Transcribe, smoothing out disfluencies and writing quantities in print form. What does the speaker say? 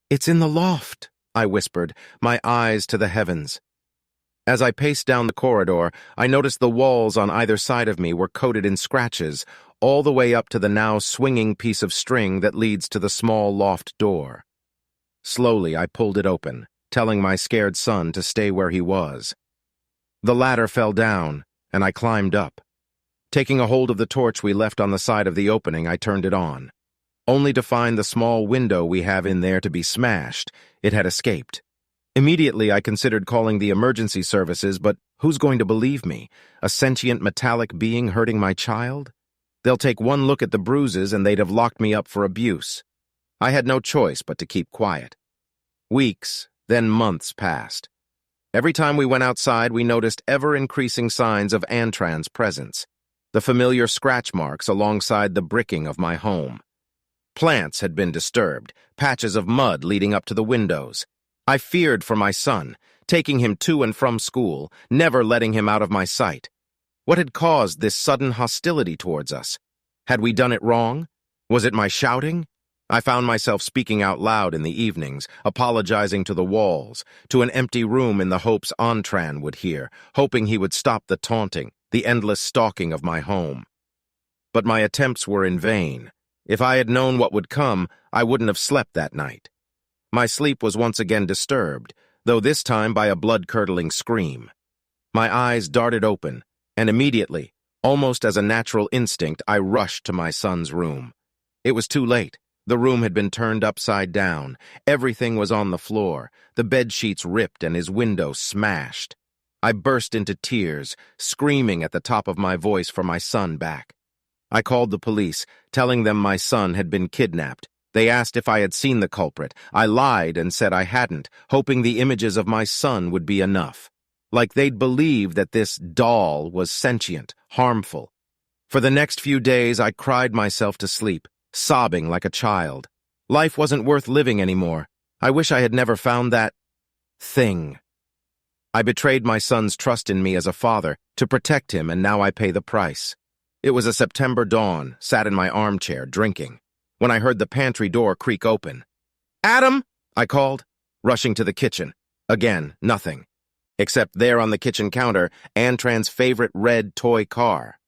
"It's in the loft," I whispered, my eyes to the heavens. As I paced down the corridor, I noticed the walls on either side of me were coated in scratches, all the way up to the now swinging piece of string that leads to the small loft door. Slowly, I pulled it open, telling my scared son to stay where he was. The ladder fell down, and I climbed up. Taking a hold of the torch we left on the side of the opening, I turned it on, only to find the small window we have in there to be smashed. It had escaped. Immediately, I considered calling the emergency services, but who's going to believe me? A sentient metallic being hurting my child? They'll take one look at the bruises and they'd have locked me up for abuse. I had no choice but to keep quiet. Weeks, then months passed. Every time we went outside, we noticed ever-increasing signs of Antran's presence, the familiar scratch marks alongside the bricking of my home. Plants had been disturbed, patches of mud leading up to the windows. I feared for my son, taking him to and from school, never letting him out of my sight. What had caused this sudden hostility towards us? Had we done it wrong? Was it my shouting? I found myself speaking out loud in the evenings, apologizing to the walls, to an empty room in the hopes Antran would hear, hoping he would stop the taunting, the endless stalking of my home. But my attempts were in vain. If I had known what would come, I wouldn't have slept that night. My sleep was once again disturbed, though this time by a blood-curdling scream. My eyes darted open, and immediately, almost as a natural instinct, I rushed to my son's room. It was too late. The room had been turned upside down. Everything was on the floor, the bedsheets ripped and his window smashed. I burst into tears, screaming at the top of my voice for my son back. I called the police, telling them my son had been kidnapped. They asked if I had seen the culprit. I lied and said I hadn't, hoping the images of my son would be enough. Like they'd believe that this doll was sentient, harmful. For the next few days, I cried myself to sleep, sobbing like a child. Life wasn't worth living anymore. I wish I had never found that thing. I betrayed my son's trust in me as a father to protect him, and now I pay the price. It was a September dawn, sat in my armchair, drinking, when I heard the pantry door creak open. "Adam!" I called, rushing to the kitchen. Again, nothing. Except there on the kitchen counter, Antran's favorite red toy car.